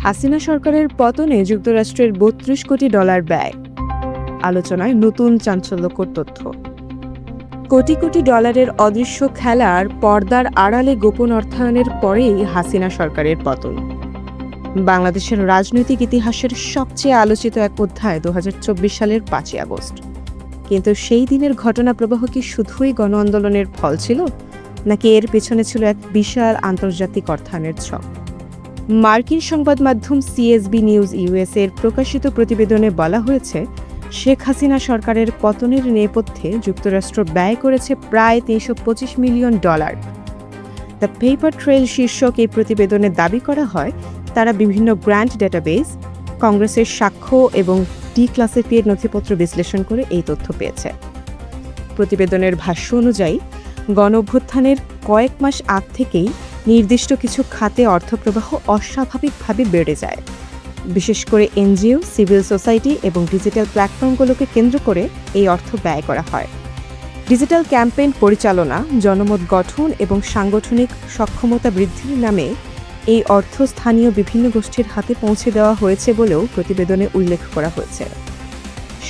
হাসিনা সরকারের পতনে যুক্তরাষ্ট্রের $32 কোটি ব্যয়। আলোচনায় নতুন চাঞ্চল্যকর তথ্য। কোটি কোটি ডলারের অদৃশ্য খেলার পর্দার আড়ালে গোপন অর্থায়নের পরেই হাসিনা সরকারের পতন। বাংলাদেশের রাজনৈতিক ইতিহাসের সবচেয়ে আলোচিত এক অধ্যায় 2024 সালের 5ই আগস্ট। কিন্তু সেই দিনের ঘটনা প্রবাহ কি শুধুই গণ আন্দোলনের ফল ছিল, নাকি এর পেছনে ছিল এক বিশাল আন্তর্জাতিক অর্থায়নের ছক? মার্কিন সংবাদ মাধ্যম সিএসবি নিউজ ইউএসএর প্রকাশিত প্রতিবেদনে বলা হয়েছে, শেখ হাসিনা সরকারের পতনের নেপথ্যে যুক্তরাষ্ট্র ব্যয় করেছে প্রায় $325 মিলিয়ন। দ্য পেপার ট্রেল শীর্ষক এই প্রতিবেদনে দাবি করা হয়, তারা বিভিন্ন গ্র্যান্ট ডেটাবেস, কংগ্রেসের সাক্ষ্য এবং ডিক্লাসিফাইড নথিপত্র বিশ্লেষণ করে এই তথ্য পেয়েছে। প্রতিবেদনের ভাষ্য অনুযায়ী, গণঅভ্যুত্থানের কয়েক মাস আগ থেকেই নির্দিষ্ট কিছু খাতে অর্থপ্রবাহ অস্বাভাবিকভাবে বেড়ে যায়। বিশেষ করে এনজিও, সিভিল সোসাইটি এবং ডিজিটাল প্ল্যাটফর্মগুলোকে কেন্দ্র করে এই অর্থ ব্যয় করা হয়। ডিজিটাল ক্যাম্পেইন পরিচালনা, জনমত গঠন এবং সাংগঠনিক সক্ষমতা বৃদ্ধির নামে এই অর্থ স্থানীয় বিভিন্ন গোষ্ঠীর হাতে পৌঁছে দেওয়া হয়েছে বলেও প্রতিবেদনে উল্লেখ করা হয়েছে।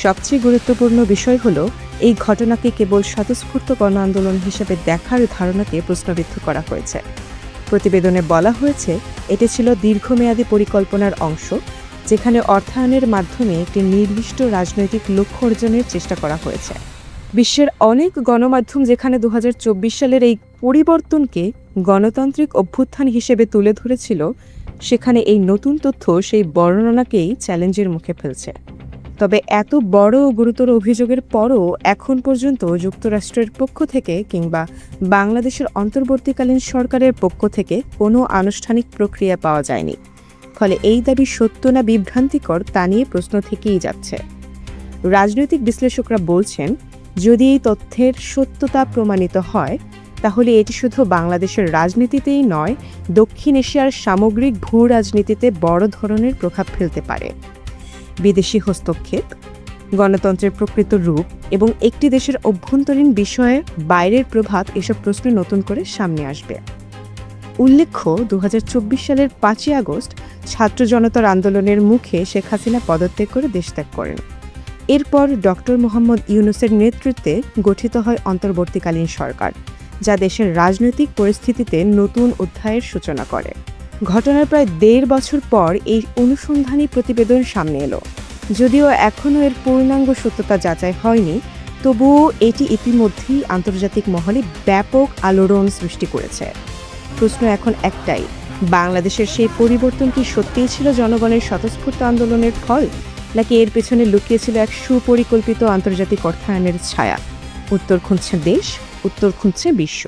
সবচেয়ে গুরুত্বপূর্ণ বিষয় হল, এই ঘটনাকে কেবল স্বতঃস্ফূর্ত গণ আন্দোলন হিসেবে দেখার ধারণাকে প্রশ্নবিদ্ধ করা হয়েছে। প্রতিবেদনে বলা হয়েছে, এটি ছিল দীর্ঘমেয়াদী পরিকল্পনার অংশ, যেখানে অর্থায়নের মাধ্যমে একটি নির্দিষ্ট রাজনৈতিক লক্ষ্য অর্জনের চেষ্টা করা হয়েছে। বিশ্বের অনেক গণমাধ্যম যেখানে 2024 সালের এই পরিবর্তনকে গণতান্ত্রিক অভ্যুত্থান হিসেবে তুলে ধরেছিল, সেখানে এই নতুন তথ্য সেই বর্ণনাকেই চ্যালেঞ্জের মুখে ফেলছে। তবে এত বড় ও গুরুতর অভিযোগের পরও এখন পর্যন্ত যুক্তরাষ্ট্রের পক্ষ থেকে কিংবা বাংলাদেশের অন্তর্বর্তীকালীন সরকারের পক্ষ থেকে কোনো আনুষ্ঠানিক প্রক্রিয়া পাওয়া যায়নি। ফলে এই দাবি সত্য না বিভ্রান্তিকর তা নিয়ে প্রশ্ন থেকেই যাচ্ছে। রাজনৈতিক বিশ্লেষকরা বলছেন, যদি এই তথ্যের সত্যতা প্রমাণিত হয়, তাহলে এটি শুধু বাংলাদেশের রাজনীতিতেই নয়, দক্ষিণ এশিয়ার সামগ্রিক ভূ রাজনীতিতে বড় ধরনের প্রভাব ফেলতে পারে। বিদেশি হস্তক্ষেপ, গণতন্ত্রের প্রকৃত রূপ এবং একটি দেশের অভ্যন্তরীণ বিষয়ে বাইরের প্রভাব, এসব প্রশ্ন নতুন করে সামনে আসবে। উল্লেখ্য, 2024 সালের 5ই আগস্ট ছাত্র জনতার আন্দোলনের মুখে শেখ হাসিনা পদত্যাগ করে দেশত্যাগ করেন। এরপর ডক্টর মোহাম্মদ ইউনূসের নেতৃত্বে গঠিত হয় অন্তর্বর্তীকালীন সরকার, যা দেশের রাজনৈতিক পরিস্থিতিতে নতুন অধ্যায়ের সূচনা করে। ঘটনার প্রায় 1.5 বছর পর এই অনুসন্ধানী প্রতিবেদন সামনে এলো। যদিও এখনও এর পূর্ণাঙ্গ সত্যতা যাচাই হয়নি, তবুও এটি ইতিমধ্যেই আন্তর্জাতিক মহলে ব্যাপক আলোড়ন সৃষ্টি করেছে। প্রশ্ন এখন একটাই, বাংলাদেশের সেই পরিবর্তন কি সত্যিই ছিল জনগণের স্বতঃস্ফূর্ত আন্দোলনের ফল, নাকি এর পেছনে লুকিয়েছিল এক সুপরিকল্পিত আন্তর্জাতিক অর্থায়নের ছায়া? উত্তর খুঁজছে দেশ, উত্তর খুঁজছে বিশ্ব।